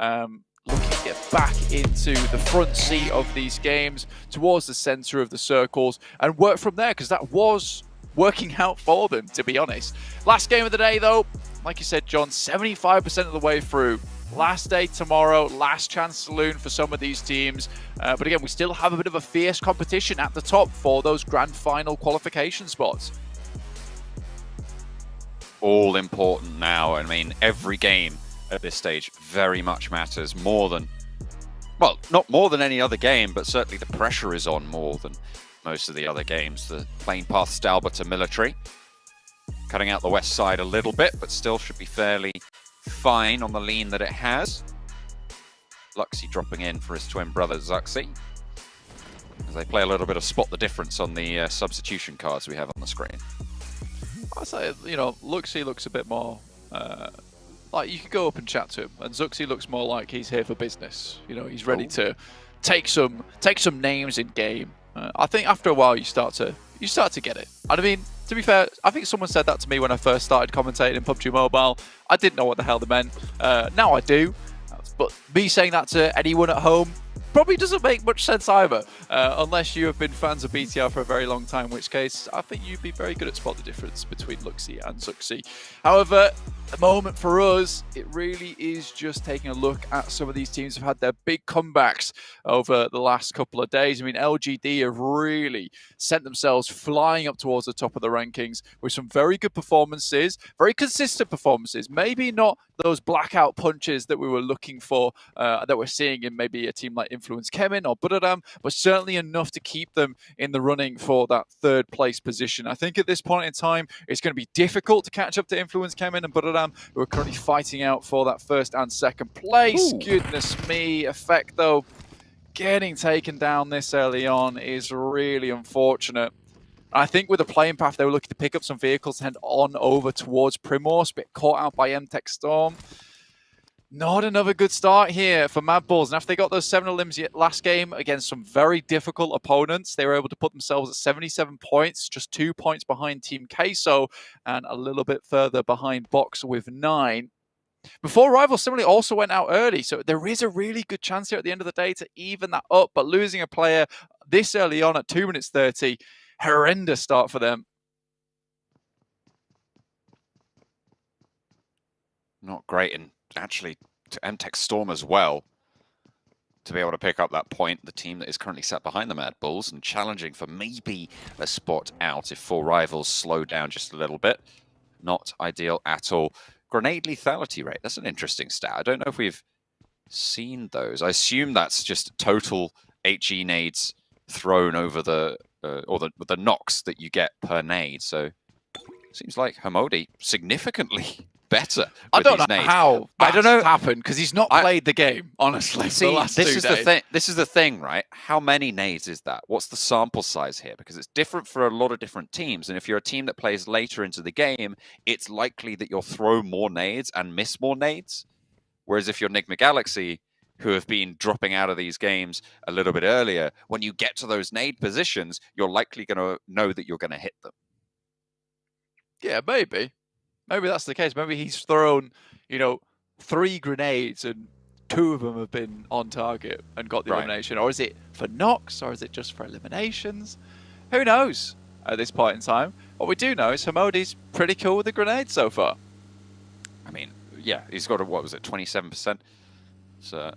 looking to get back into the front seat of these games, towards the center of the circles, and work from there, because that was working out for them, to be honest. Last game of the day, though, like you said, John, 75% of the way through. Last day tomorrow, last chance saloon for some of these teams. But again, we still have a bit of a fierce competition at the top for those grand final qualification spots. All important now. I mean, every game at this stage very much matters more than, well, not more than any other game, but certainly the pressure is on more than most of the other games. The plane path Stalber to military, cutting out the west side a little bit, but still should be fairly fine on the lean that it has. Luxy dropping in for his twin brother Zuxi, as they play a little bit of spot the difference on the substitution cards we have on the screen. I'd say, you know, Luxy looks a bit more like you could go up and chat to him, and Zuxi looks more like he's here for business. You know, he's ready to take some names in game. I think after a while you start to get it. And I mean, to be fair, I think someone said that to me when I first started commentating in PUBG Mobile. I didn't know what the hell they meant. Now I do. But me saying that to anyone at home probably doesn't make much sense either, unless you have been fans of BTR for a very long time, in which case I think you'd be very good at spot the difference between Luxy and Zuxi. However, the moment for us, it really is just taking a look at some of these teams who've had their big comebacks over the last couple of days. I mean, LGD have really sent themselves flying up towards the top of the rankings with some very good performances, very consistent performances. Maybe not those blackout punches that we were looking for, that we're seeing in maybe a team like Influence Kemin or Buradam, but certainly enough to keep them in the running for that third place position. I think at this point in time, it's going to be difficult to catch up to Influence Kemin and Buradam, who are currently fighting out for that first and second place. Ooh. Goodness me, Effect though, getting taken down this early on is really unfortunate. I think with the playing path, they were looking to pick up some vehicles and head on over towards Primorsk, but caught out by MTech Storm. Not another good start here for Mad Bulls. And after they got those 7 elims last game against some very difficult opponents, they were able to put themselves at 77 points, just 2 points behind Team Queso and a little bit further behind Box with 9. Before Rival similarly also went out early, so there is a really good chance here at the end of the day to even that up, but losing a player this early on at 2 minutes 30, horrendous start for them. Not great, and actually to MTech Storm as well, to be able to pick up that point, the team that is currently sat behind the Mad Bulls and challenging for maybe a spot out if 4 Rivals slow down just a little bit. Not ideal at all. Grenade lethality rate, that's an interesting stat. I don't know if we've seen those. I assume that's just total HE nades thrown over the, or the knocks that you get per nade. So seems like Hamodi significantly better. I don't know how that's happened, because he's not played the game, honestly. See, this is the thing, right? How many nades is that? What's the sample size here? Because it's different for a lot of different teams. And if you're a team that plays later into the game, it's likely that you'll throw more nades and miss more nades. Whereas if you're Nigma Galaxy, who have been dropping out of these games a little bit earlier, when you get to those nade positions, you're likely going to know that you're going to hit them. Yeah, maybe. Maybe that's the case. Maybe he's thrown, 3 grenades and 2 of them have been on target and got the elimination. Or is it for knocks, or is it just for eliminations? Who knows at this point in time? What we do know is Hamodi's pretty cool with the grenades so far. I mean, yeah, he's got a, 27%? So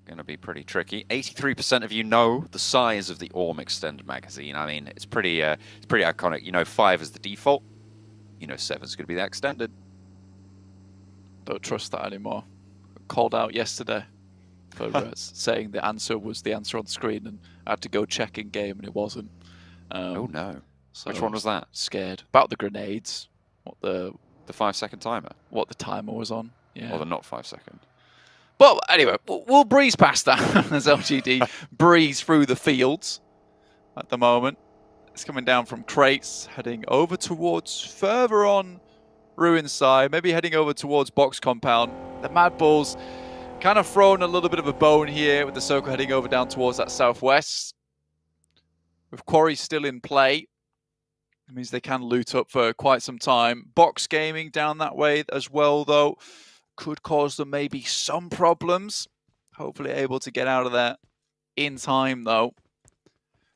going to be pretty tricky. 83% of you know the size of the Orm Extended Magazine. I mean, it's pretty iconic. 5 is the default. 7's going to be the extended. Don't trust that anymore. Called out yesterday for saying the answer was the answer on screen, and I had to go check in game and it wasn't. Oh no! So which one was that? Scared about the grenades. What the 5-second timer? What the timer was on? Yeah. Or the not 5-second. But anyway, we'll breeze past that as LGD breeze through the fields at the moment. It's coming down from crates, heading over towards further on Ruin side, maybe heading over towards Box Compound. The Mad Bulls kind of thrown a little bit of a bone here with the circle heading over down towards that southwest. With Quarry still in play, it means they can loot up for quite some time. Box Gaming down that way as well, though. could cause them maybe some problems. Hopefully able to get out of there in time, though.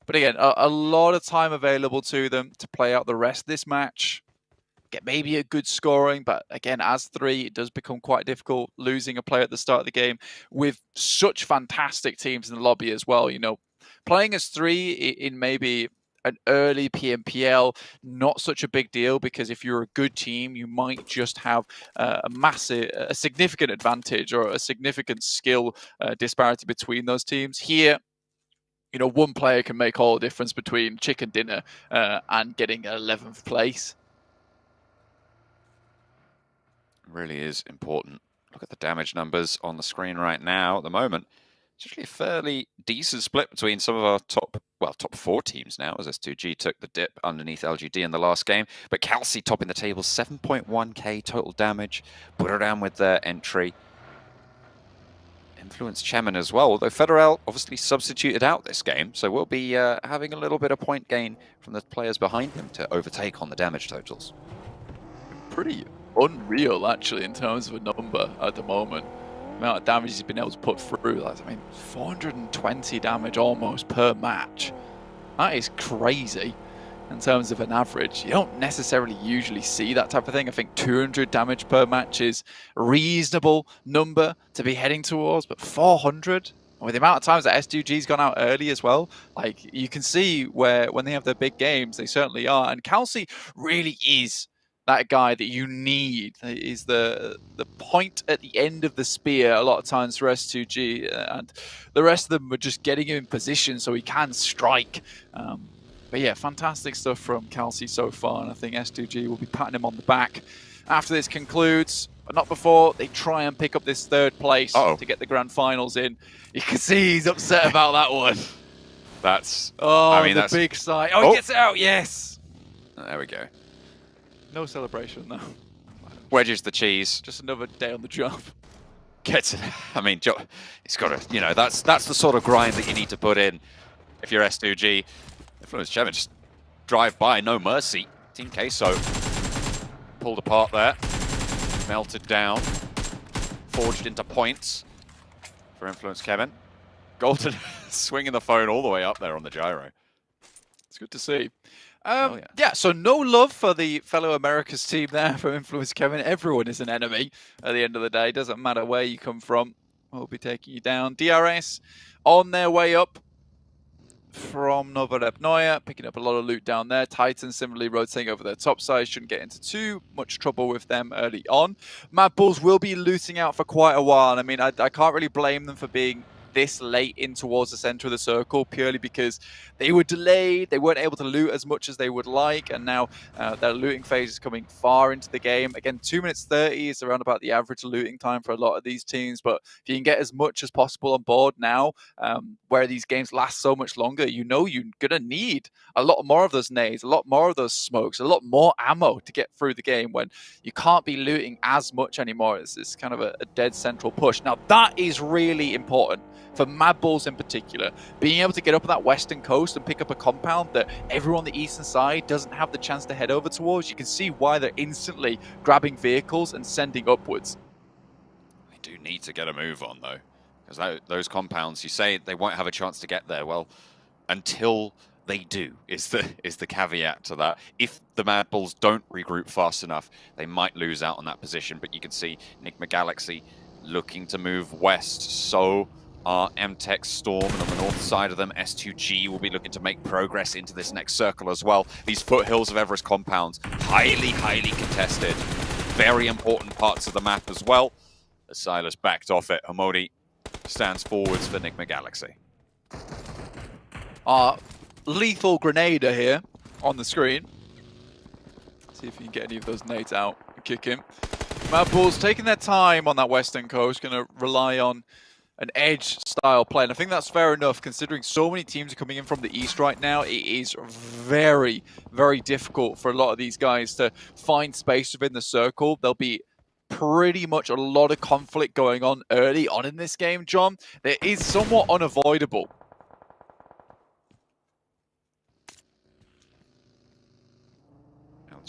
But again, a lot of time available to them to play out the rest of this match. Get maybe a good scoring, but again, as 3, it does become quite difficult losing a player at the start of the game with such fantastic teams in the lobby as well. You know, playing as 3 in maybe an early PMPL, not such a big deal, because if you're a good team, you might just have a significant advantage or a significant skill disparity between those teams. Here, you know, one player can make all the difference between chicken dinner and getting 11th place. Really is important. Look at the damage numbers on the screen right now at the moment. It's actually a fairly decent split between some of our top 4 teams now, as S2G took the dip underneath LGD in the last game. But Calci topping the table, 7.1k total damage. Buradam with their entry. Influence Chemin as well, although Federal obviously substituted out this game, so we'll be having a little bit of point gain from the players behind him to overtake on the damage totals. Pretty unreal, actually, in terms of a number at the moment. The amount of damage he's been able to put through. I mean, 420 damage almost per match. That is crazy in terms of an average. You don't necessarily usually see that type of thing. I think 200 damage per match is a reasonable number to be heading towards, but 400? With the amount of times that S2G's gone out early as well, like, you can see where when they have their big games, they certainly are. And Calci really is that guy that you need. Is the point at the end of the spear a lot of times for S2G, and the rest of them are just getting him in position so he can strike. But yeah, fantastic stuff from Calci so far, and I think S2G will be patting him on the back after this concludes, but not before they try and pick up this 3rd place to get the grand finals in. You can see he's upset about that one. That's... Oh, I mean, the big sigh. Oh, he gets it out, yes! There we go. No celebration, though. Wedges the cheese. Just another day on the job. Gets it. I mean, he's got to, you know, that's the sort of grind that you need to put in if you're S2G. Influence Chemin just drive by, no mercy. Team Queso pulled apart there. Melted down. Forged into points for Influence Kevin. Golden swinging the phone all the way up there on the gyro. It's good to see. Yeah, so no love for the fellow Americas team there from Influence Kevin. Everyone is an enemy at the end of the day. Doesn't matter where you come from. We'll be taking you down. DRS on their way up from Novorepnoye, picking up a lot of loot down there. Titans similarly rotating over their top side. Shouldn't get into too much trouble with them early on. Mad Bulls will be looting out for quite a while. I mean, I can't really blame them for being this late in towards the center of the circle, purely because they were delayed. They weren't able to loot as much as they would like, and now their looting phase is coming far into the game. Again, 2 minutes 30 is around about the average looting time for a lot of these teams, but if you can get as much as possible on board now, where these games last so much longer, you know you're gonna need a lot more of those nades, a lot more of those smokes, a lot more ammo to get through the game when you can't be looting as much anymore. It's kind of a dead central push. Now that is really important for Mad Bulls in particular, being able to get up on that western coast and pick up a compound that everyone on the eastern side doesn't have the chance to head over towards. You can see why they're instantly grabbing vehicles and sending upwards. They do need to get a move on, though, because those compounds, you say they won't have a chance to get there. Well, until they do is the caveat to that. If the Mad Bulls don't regroup fast enough, they might lose out on that position. But you can see Enigma Galaxy looking to move west. So are MTech Storm, and on the north side of them, S2G will be looking to make progress into this next circle as well. These foothills of Everest compounds, highly contested. Very important parts of the map as well. As Silas backed off it, Hamodi stands forwards for Enigma Galaxy. Lethal Grenader here on the screen. See if you can get any of those nades out and kick him. Mad Bulls taking their time on that western coast, going to rely on an edge style play, and I think that's fair enough considering so many teams are coming in from the east right now. It is very difficult for a lot of these guys to find space within the circle. There'll be pretty much a lot of conflict going on early on in this game, John. That is somewhat unavoidable.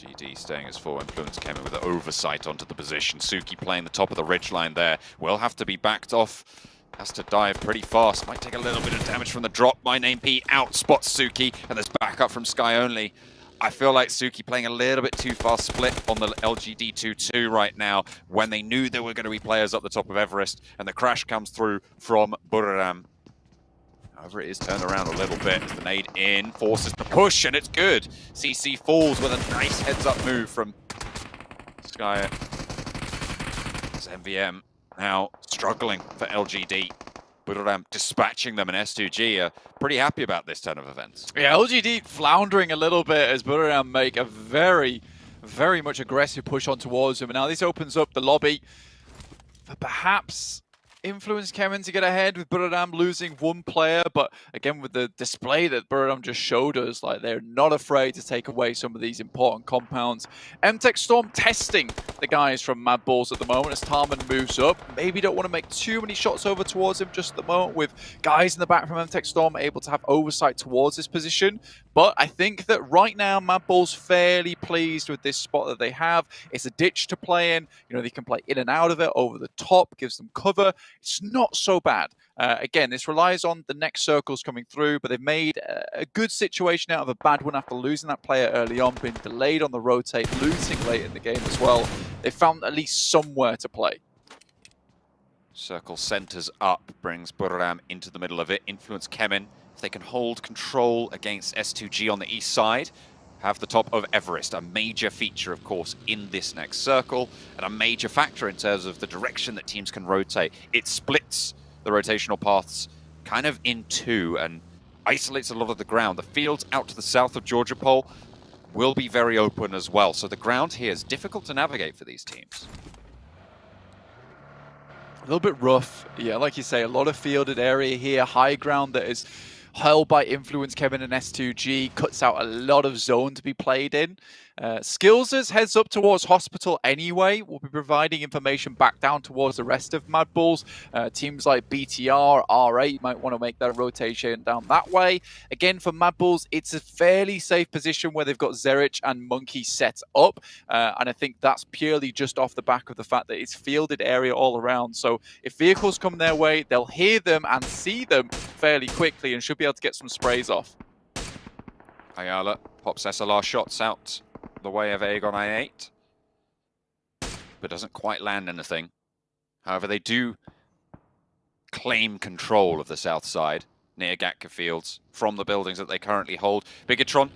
LGD staying as full influence came in with an oversight onto the position. Suki playing the top of the ridgeline there. Will have to be backed off. Has to dive pretty fast. Might take a little bit of damage from the drop. My name P out spots Suki, and there's backup from Sky only. I feel like Suki playing a little bit too fast split on the LGD 2-2 right now when they knew there were going to be players up the top of Everest, and the crash comes through from Buriram. However, it is turned around a little bit. The nade in, forces the push, and it's good. CC falls with a nice heads-up move from Sky. It's MVM now struggling for LGD. Buriram dispatching them, and S2G are pretty happy about this turn of events. Yeah, LGD floundering a little bit as Buriram make a very, very much aggressive push on towards him. And now this opens up the lobby for perhaps Influence Kemen to get ahead, with Buriram losing one player. But again, with the display that Buriram just showed us, like, they're not afraid to take away some of these important compounds. MTech Storm testing the guys from Mad Balls at the moment as Tarman moves up. Maybe don't want to make too many shots over towards him just at the moment, with guys in the back from MTech Storm able to have oversight towards this position. But I think that right now Mad Balls fairly pleased with this spot that they have. It's a ditch to play in. You know, they can play in and out of it, over the top, gives them cover. It's not so bad. Again, this relies on the next circles coming through, but they've made a good situation out of a bad one after losing that player early on, being delayed on the rotate, losing late in the game as well. They found at least somewhere to play. Circle centers up, brings Buriram into the middle of it. Influence Kemen, if they can hold control against S2G on the east side, have the top of Everest, a major feature, of course, in this next circle, and a major factor in terms of the direction that teams can rotate. It splits the rotational paths kind of in two and isolates a lot of the ground. The fields out to the south of Georgia Pole will be very open as well, so the ground here is difficult to navigate for these teams. A little bit rough. Yeah, like you say, a lot of fielded area here, high ground that is held by Influence Kemen and S2G, cuts out a lot of zone to be played in. Skills's heads up towards Hospital anyway. We'll be providing information back down towards the rest of Mad Balls. Teams like BTR, R8 might want to make that rotation down that way. Again, for Mad Balls, it's a fairly safe position where they've got Zerich and Monkey set up. And I think that's purely just off the back of the fact that it's fielded area all around. So if vehicles come their way, they'll hear them and see them fairly quickly and should be able to get some sprays off. Ayala pops SLR shots out the way of Aegon I8, but doesn't quite land anything. However, they do claim control of the south side near Gatka Fields from the buildings that they currently hold. Bigatron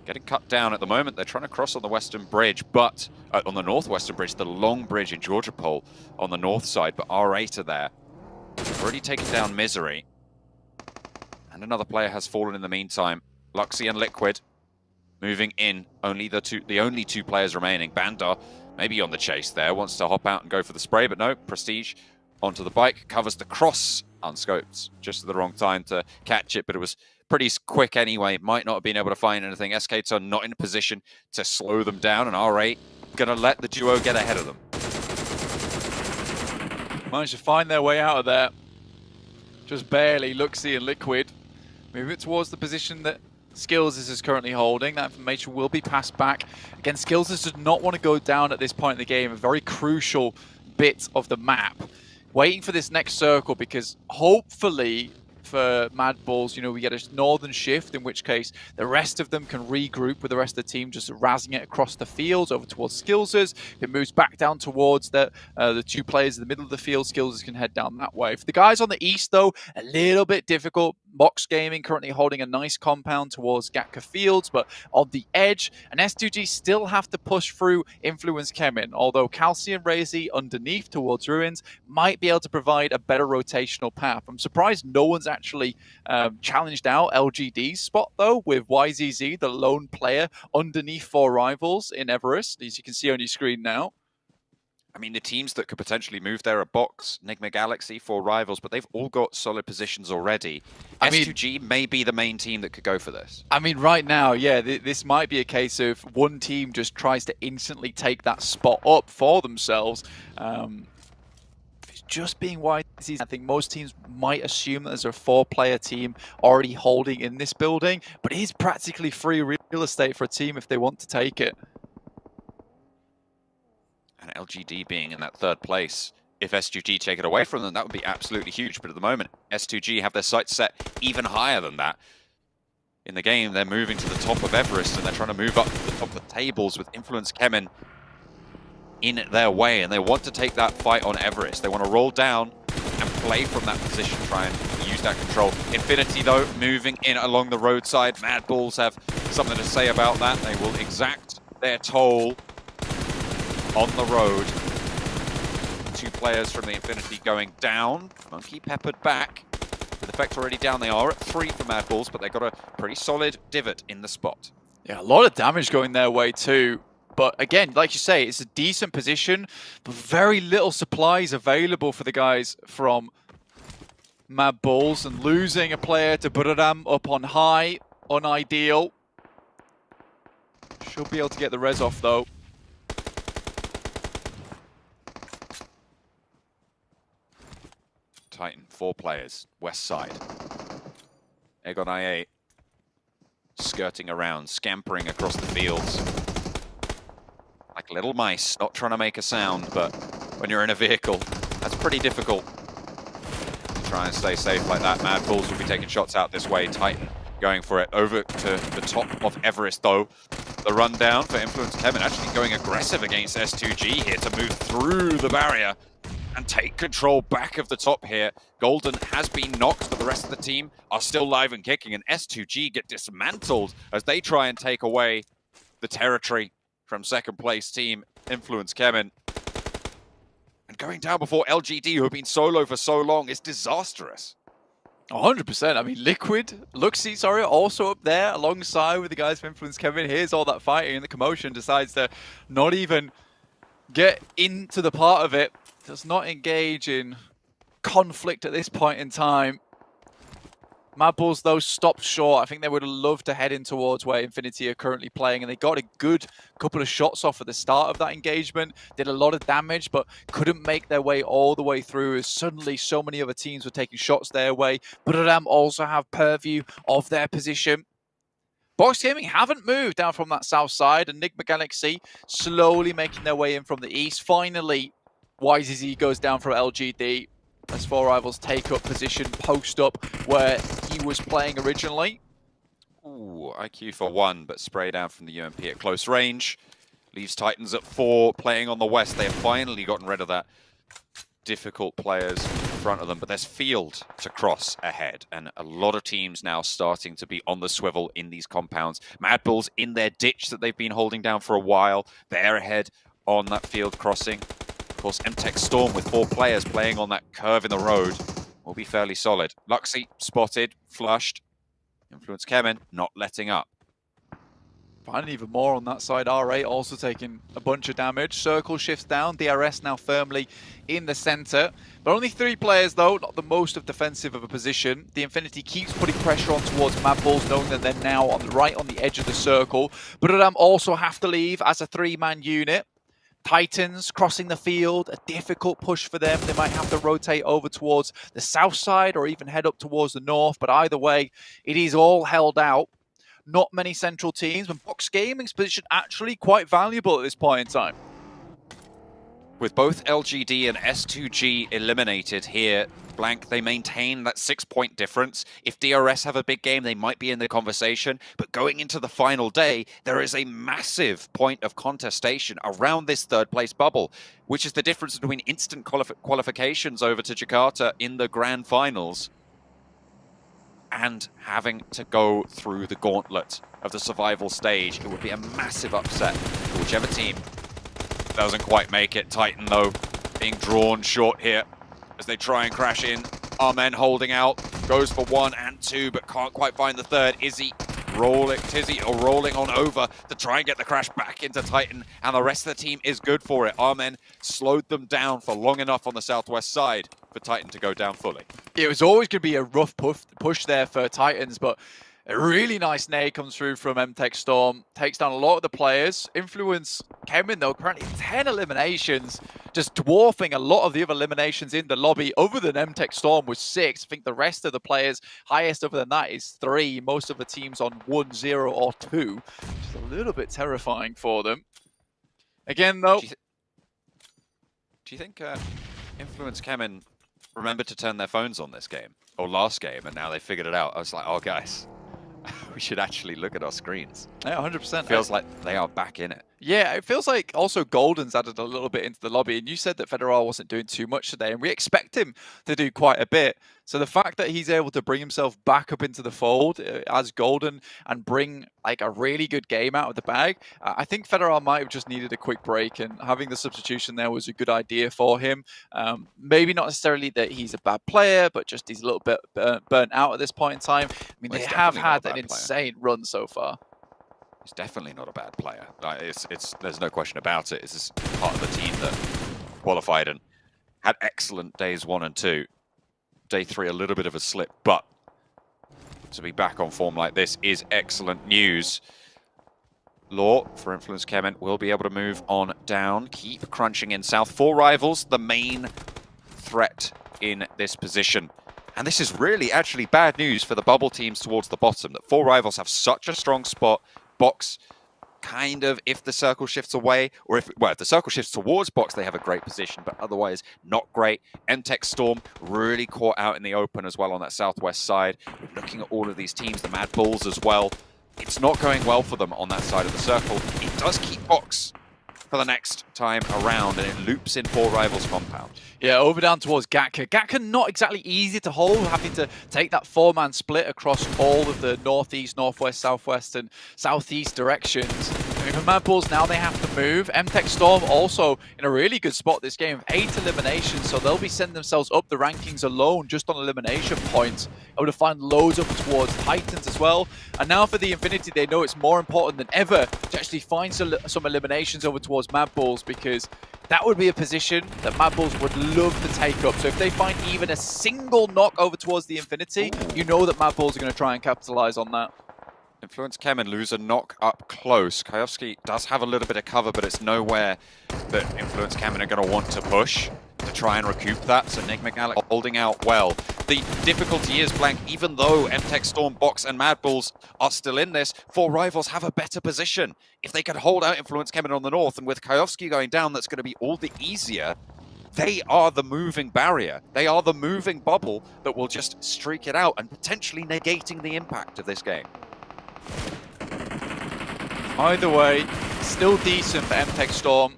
getting cut down at the moment. They're trying to cross on the western bridge, but on the northwestern bridge, the long bridge in Georgia Pole on the north side, but R8 are there. They've already taken down Misery, and another player has fallen in the meantime. Luxy and Liquid moving in, the only two players remaining. Bandar maybe on the chase there, wants to hop out and go for the spray, but no, Prestige onto the bike, covers the cross, unscoped, just at the wrong time to catch it, but it was pretty quick anyway, might not have been able to find anything. SK2 not in a position to slow them down, and R8 gonna let the duo get ahead of them. Managed to find their way out of there. Just barely. Luxy and Liquid move it towards the position that Skills is currently holding. That information will be passed back. Again, Skills does not want to go down at this point in the game. A very crucial bit of the map. Waiting for this next circle, because hopefully for Mad Balls, you know, we get a northern shift, in which case the rest of them can regroup with the rest of the team, just razzing it across the fields over towards Skills's. If it moves back down towards the two players in the middle of the field, Skills's can head down that way. For the guys on the east, though, a little bit difficult. Mox Gaming currently holding a nice compound towards Gatka Fields, but on the edge, and S2G still have to push through Influence Kemen, although Calcium Razy underneath towards Ruins might be able to provide a better rotational path. I'm surprised no one's actually challenged out LGD's spot, though, with YZZ, the lone player, underneath 4 rivals in Everest, as you can see on your screen now. I mean, the teams that could potentially move there are Box, Nigma Galaxy, 4 rivals, but they've all got solid positions already. S2G may be the main team that could go for this. I mean, right now, yeah, this might be a case of one team just tries to instantly take that spot up for themselves. just being YZ's. I think most teams might assume that there's a 4-player team already holding in this building, but it is practically free real estate for a team if they want to take it. And LGD being in that 3rd place, if S2G take it away from them, that would be absolutely huge. But at the moment, S2G have their sights set even higher than that. In the game, they're moving to the top of Everest, and they're trying to move up to the top of the tables with Influence Kemen in their way, and they want to take that fight on Everest. They want to roll down and play from that position, try and use that control. Infinity, though, moving in along the roadside. Mad Bulls have something to say about that. They will exact their toll on the road. 2 players from the Infinity going down. Monkey peppered back. With Effect already down, they are at 3 for Mad Bulls, but they've got a pretty solid divot in the spot. Yeah, a lot of damage going their way too. But again, like you say, it's a decent position, but very little supplies available for the guys from Mad Bulls, and losing a player to Buradam up on high, unideal. Should be able to get the res off though. Titan, 4 players, west side. Egon IA skirting around, scampering across the fields. Like little mice, not trying to make a sound, but when you're in a vehicle, that's pretty difficult to try and stay safe like that. Mad Bulls will be taking shots out this way. Titan going for it over to the top of Everest, though. The rundown for Influence Kemen actually going aggressive against S2G here to move through the barrier and take control back of the top here. Golden has been knocked, but the rest of the team are still live and kicking, and S2G get dismantled as they try and take away the territory from 2nd place team Influence Kemen. And going down before LGD, who have been solo for so long, is disastrous. 100%. I mean, Luxy, sorry, also up there alongside with the guys from Influence Kemen. Here's all that fighting and the commotion, decides to not even get into the part of it. Does not engage in conflict at this point in time. Mad Bulls, though, stopped short. I think they would have loved to head in towards where Infinity are currently playing, and they got a good couple of shots off at the start of that engagement. Did a lot of damage, but couldn't make their way all the way through as suddenly so many other teams were taking shots their way. Buradam also have purview of their position. Box Gaming haven't moved down from that south side, and Enigma Galaxy slowly making their way in from the east. Finally, YZZ goes down from LGD as 4 rivals take up position, post up where he was playing originally. Ooh, IQ for 1, but spray down from the UMP at close range. Leaves Titans at 4, playing on the west. They have finally gotten rid of that difficult players in front of them, but there's field to cross ahead, and a lot of teams now starting to be on the swivel in these compounds. Mad Bulls in their ditch that they've been holding down for a while. They're ahead on that field crossing. Of course, MTech Storm with 4 players playing on that curve in the road will be fairly solid. Luxy spotted, flushed. Influence Kemen not letting up. Finding even more on that side. R8 also taking a bunch of damage. Circle shifts down. DRS now firmly in the center. But only 3 players, though. Not the most of defensive of a position. The Infinity keeps putting pressure on towards Mad Bulls, knowing that they're now on the right on the edge of the circle. But also have to leave as a 3-man unit. Titans crossing the field, a difficult push for them. They might have to rotate over towards the south side or even head up towards the north. But either way, it is all held out. Not many central teams, and Box Gaming's position actually quite valuable at this point in time. With both LGD and S2G eliminated here, Blank, they maintain that 6-point difference. If DRS have a big game, they might be in the conversation. But going into the final day, there is a massive point of contestation around this 3rd place bubble, which is the difference between instant qualifications over to Jakarta in the grand finals and having to go through the gauntlet of the survival stage. It would be a massive upset for whichever team doesn't quite make it. Titan, though, being drawn short here as they try and crash in. Armen holding out, goes for 1 and 2, but can't quite find the 3rd. Tizzy rolling on over to try and get the crash back into Titan, and the rest of the team is good for it. Armen slowed them down for long enough on the southwest side for Titan to go down fully. It was always going to be a rough push there for Titans, but A really nice nade comes through from MTech Storm, takes down a lot of the players. Influence Kemin, though, currently 10 eliminations, just dwarfing a lot of the other eliminations in the lobby, other than MTech Storm with 6. I think the rest of the players, highest other than that is 3. Most of the teams on 1, 0, or 2, which is a little bit terrifying for them. Again, though... Do you think Influence Kemin remembered to turn their phones on this game, or last game, and now they figured it out? I was like, oh, guys, we should actually look at our screens. Yeah, 100%. Feels like they are back in it. Yeah, it feels like also Golden's added a little bit into the lobby, and you said that Federal wasn't doing too much today, and we expect him to do quite a bit. So the fact that he's able to bring himself back up into the fold as Golden and bring like a really good game out of the bag, I think Federal might have just needed a quick break, and having the substitution there was a good idea for him. Maybe not necessarily that he's a bad player, but just he's a little bit burnt out at this point in time. I mean, Well, they have had an insane run so far. He's definitely not a bad player. Like, there's no question about it. This is part of the team that qualified and had excellent days 1 and 2. Day 3, a little bit of a slip, but to be back on form like this is excellent news. Law for Influence Kemin will be able to move on down, keep crunching in south. 4 rivals, the main threat in this position. And this is really actually bad news for the bubble teams towards the bottom, that 4 rivals have such a strong spot. Box, kind of, if the circle shifts away, or if the circle shifts towards Box, they have a great position, but otherwise not great. MTech Storm really caught out in the open as well on that southwest side. We're looking at all of these teams, the Mad Bulls as well. It's not going well for them on that side of the circle. It does keep Box for the next time around, and it loops in 4 rivals compound. Yeah, over down towards Gatka. Gatka not exactly easy to hold, having to take that 4-man split across all of the northeast, northwest, southwest, and southeast directions. I mean, for Mad Bulls, now they have to move. MTech Storm also in a really good spot this game, 8 eliminations, so they'll be sending themselves up the rankings alone just on elimination points. Able to find loads up towards Titans as well. And now for the Infinity, they know it's more important than ever to actually find some eliminations over towards Mad Bulls, because that would be a position that Mad Bulls would love to take up. So if they find even a single knock over towards the Infinity, you know that Mad Bulls are going to try and capitalize on that. Influence Kemin lose a knock up close. Kayovsky does have a little bit of cover, but it's nowhere that Influence Kemin are going to want to push to try and recoup that. So Enigma Galaxy holding out well. The difficulty is, Blank, even though MTech Storm, Box, and Mad Bulls are still in this, 4 rivals have a better position. If they can hold out Influence Kemin on the north, and with Kayovsky going down, that's going to be all the easier. They are the moving barrier. They are the moving bubble that will just streak it out and potentially negating the impact of this game. Either way, still decent for MTech Storm.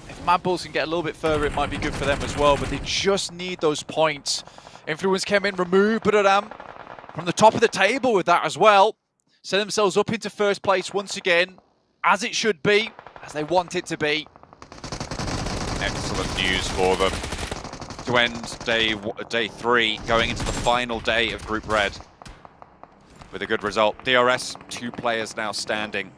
If Mad Bulls can get a little bit further, it might be good for them as well, but they just need those points. Influence came in, removed Budaram from the top of the table with that as well. Set themselves up into first place once again, as it should be, as they want it to be. Excellent news for them to end day 3, going into the final day of Group Red with a good result. DRS, 2 players now standing.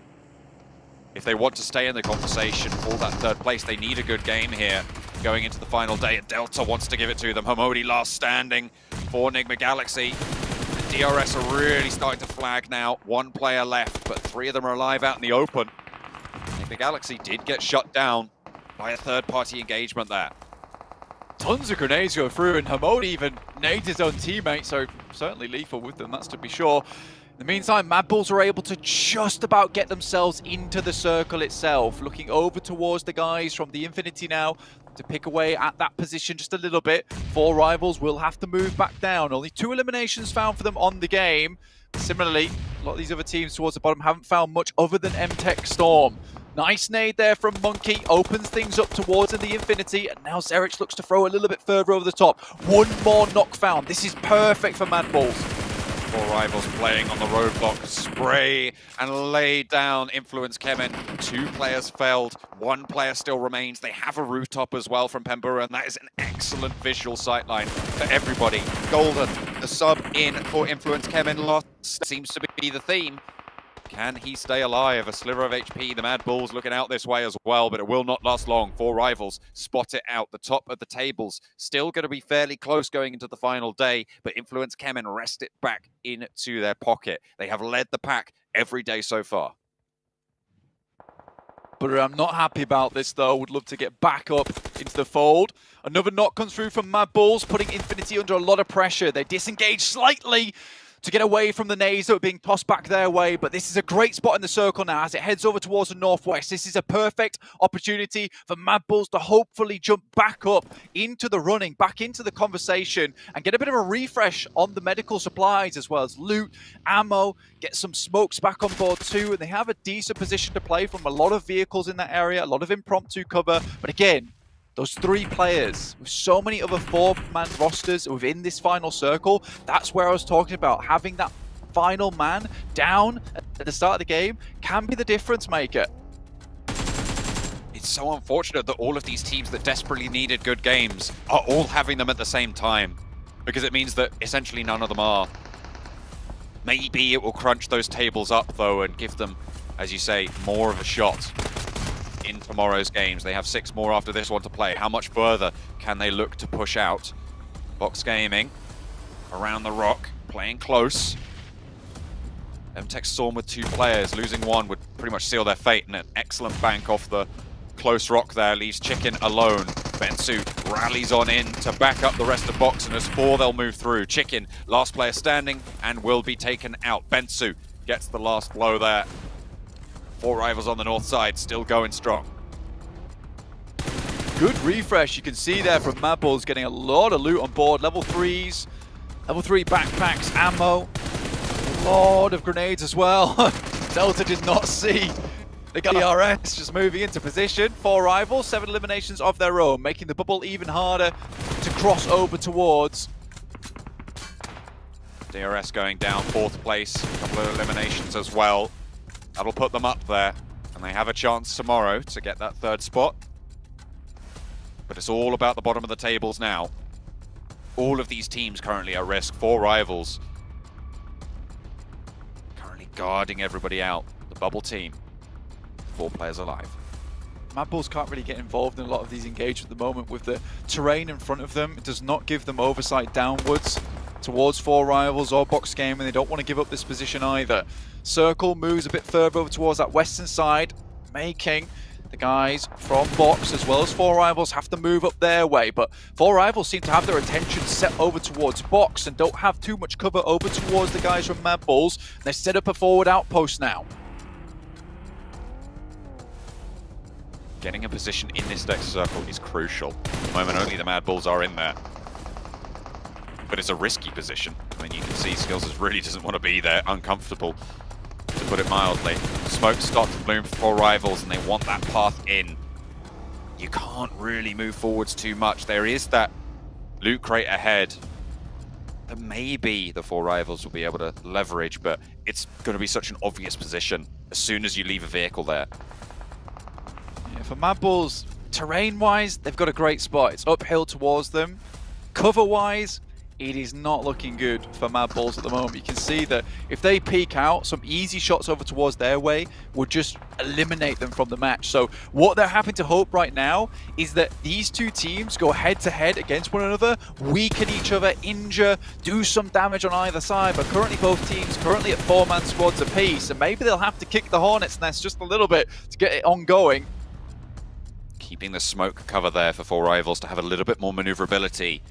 If they want to stay in the conversation for that 3rd place, they need a good game here going into the final day, and Delta wants to give it to them. Hamodi last standing for Enigma Galaxy. The DRS are really starting to flag now. 1 player left, but 3 of them are alive out in the open. Enigma Galaxy did get shut down by a 3rd-party engagement there. Tons of grenades go through, and Hamodi even naded his own teammate, so certainly lethal with them, that's to be sure. In the meantime, Mad Bulls are able to just about get themselves into the circle itself, looking over towards the guys from the Infinity now to pick away at that position just a little bit. 4 rivals will have to move back down. Only 2 eliminations found for them on the game. Similarly, a lot of these other teams towards the bottom haven't found much other than MTech Storm. Nice nade there from Monkey, opens things up towards the Infinity, and now Zerich looks to throw a little bit further over the top. 1 more knock found. This is perfect for Mad Bulls. 4 rivals playing on the roadblock. Spray and lay down Influence Kemin. 2 players failed. 1 player still remains. They have a rooftop as well from Pembura, and that is an excellent visual sightline for everybody. Golden, the sub in for Influence Kemin lost, seems to be the theme. Can he stay alive? A sliver of HP. The Mad Bulls looking out this way as well, but it will not last long. 4 rivals spot it out. The top of the tables still going to be fairly close going into the final day, but Influence Kemen wrest it back into their pocket. They have led the pack every day so far. But I'm not happy about this, though. Would love to get back up into the fold. Another knock comes through from Mad Bulls, putting Infinity under a lot of pressure. They disengage slightly to get away from the nades that were being tossed back their way. But this is a great spot in the circle now as it heads over towards the northwest. This is a perfect opportunity for Mad Bulls to hopefully jump back up into the running, back into the conversation, and get a bit of a refresh on the medical supplies as well as loot, ammo, get some smokes back on board too. And they have a decent position to play from a lot of vehicles in that area, a lot of impromptu cover. But again, those 3 players with so many other 4-man rosters within this final circle, that's where I was talking about. Having that final man down at the start of the game can be the difference maker. It's so unfortunate that all of these teams that desperately needed good games are all having them at the same time, because it means that essentially none of them are. Maybe it will crunch those tables up though and give them, as you say, more of a shot in tomorrow's games. They have 6 more after this one to play. How much further can they look to push out? Vox Gaming around the rock, playing close. MTech Storm with 2 players, losing 1 would pretty much seal their fate, and an excellent bank off the close rock there leaves Chicken alone. Bensu rallies on in to back up the rest of Vox, and as 4 they'll move through. Chicken, last player standing, and will be taken out. Bensu gets the last blow there. 4 rivals on the north side, still going strong. Good refresh, you can see there from Mad Bulls getting a lot of loot on board. Level 3s, level 3 backpacks, ammo, a lot of grenades as well. Delta did not see. They got DRS just moving into position. 4 rivals, 7 eliminations of their own, making the bubble even harder to cross over towards. DRS going down, 4th place, a couple of eliminations as well. That'll put them up there, and they have a chance tomorrow to get that 3rd spot. But it's all about the bottom of the tables now. All of these teams currently at risk. 4 rivals currently guarding everybody out. The bubble team, 4 players alive. Mad Bulls can't really get involved in a lot of these engagements at the moment with the terrain in front of them. It does not give them oversight downwards towards 4 rivals or Vox Gaming, and they don't want to give up this position either. Circle moves a bit further over towards that western side, making the guys from Vox as well as 4 rivals have to move up their way. But 4 rivals seem to have their attention set over towards Vox and don't have too much cover over towards the guys from Mad Bulls. They set up a forward outpost now. Getting a position in this next circle is crucial. At the moment, only the Mad Bulls are in there. But it's a risky position. I mean, you can see Skills really doesn't want to be there, uncomfortable, to put it mildly. Smoke starts to bloom for 4 rivals, and they want that path in. You can't really move forwards too much. There is that loot crate ahead that maybe the 4 rivals will be able to leverage, but it's going to be such an obvious position as soon as you leave a vehicle there. Yeah, for Mad Bulls, terrain-wise, they've got a great spot. It's uphill towards them. Cover-wise, it is not looking good for Mad Bulls at the moment. You can see that if they peek out, some easy shots over towards their way would just eliminate them from the match. So what they're having to hope right now is that these 2 teams go head-to-head against one another, weaken each other, injure, do some damage on either side. But currently both teams currently at 4-man squads apiece, and maybe they'll have to kick the Hornets' nest just a little bit to get it ongoing. Keeping the smoke cover there for 4 rivals to have a little bit more maneuverability.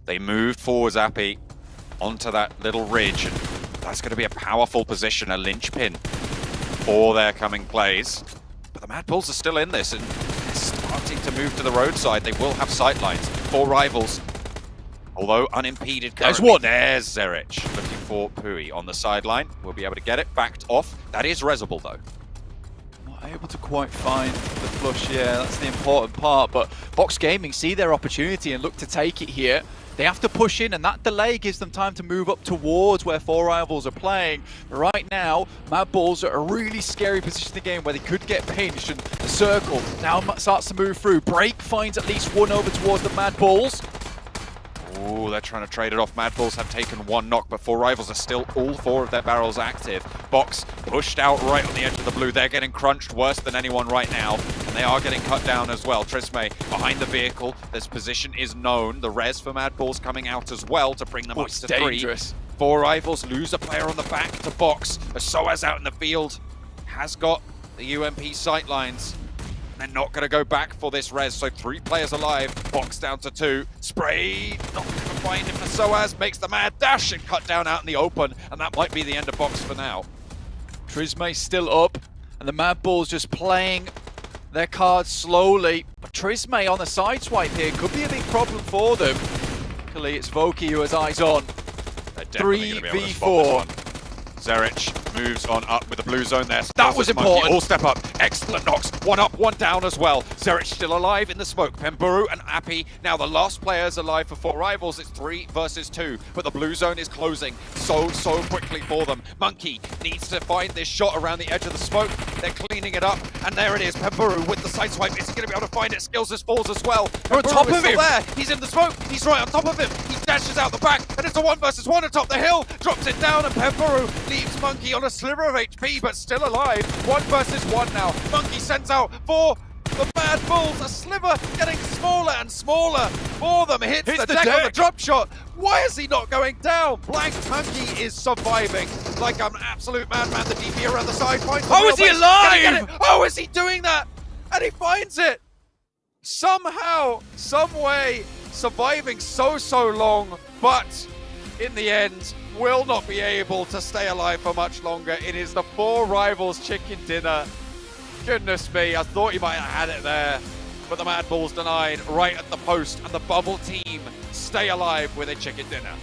They moved forwards, Appy, onto that little ridge, and that's going to be a powerful position, a linchpin for their coming plays. But the Mad Bulls are still in this, and they're starting to move to the roadside. They will have sightlines. 4 rivals, although unimpeded currently. There's one. There's Zerich looking for Pui on the sideline. We'll be able to get it backed off. That is resable, though. Not able to quite find the flush, yeah, that's the important part. But Vox Gaming see their opportunity and look to take it here. They have to push in, and that delay gives them time to move up towards where 4 rivals are playing. But right now, Mad Bulls are at a really scary position in the game where they could get pinched, and the circle now starts to move through. Break finds at least 1 over towards the Mad Bulls. Oh, they're trying to trade it off. Mad Bulls have taken one knock, but 4Rivals are still all 4 of their barrels active. Box pushed out right on the edge of the blue. They're getting crunched worse than anyone right now, and they are getting cut down as well. Trisme behind the vehicle. This position is known. The res for Mad Bulls coming out as well to bring them up to 3. Dangerous. 4Rivals lose a player on the back to Box. Soaz out in the field has got the UMP sightlines. They're not going to go back for this res, so 3 players alive. Box down to 2. Spray, not going to find him for Soaz. Makes the mad dash and cut down out in the open, and that might be the end of Box for now. Trisme still up, and the Mad Bulls just playing their cards slowly. But Trisme on the side swipe here could be a big problem for them. Luckily, it's Voki who has eyes on. 3v4. Zerich moves on up with the blue zone there. That was important. All step up. Excellent knocks. 1 up, 1 down as well. Zerich still alive in the smoke. Pemburu and Appy. Now the last players alive for 4Rivals. It's 3 versus 2. But the blue zone is closing so quickly for them. Monkey needs to find this shot around the edge of the smoke. They're cleaning it up. And there it is. Pemburu with the side swipe. Is he going to be able to find it? Skills as falls as well. They're on top of him. There. He's in the smoke. He's right on top of him. He dashes out the back. And it's a 1 versus 1 atop the hill. Drops it down. And Pemburu leaves Monkey on a sliver of HP, but still alive. 1 versus 1 now. Monkey sends out for the Mad Bulls. A sliver getting smaller and smaller for them. Hits the deck on the drop shot. Why is he not going down? Blank Monkey is surviving like an absolute madman. The DP around the side finds the How is he alive? How is he doing that? And he finds it. Somehow, some way, surviving so long, but in the end, will not be able to stay alive for much longer. It is the 4Rivals chicken dinner. Goodness me, I thought you might have had it there, but the Mad Bulls denied right at the post, and the Bubble team stay alive with a chicken dinner.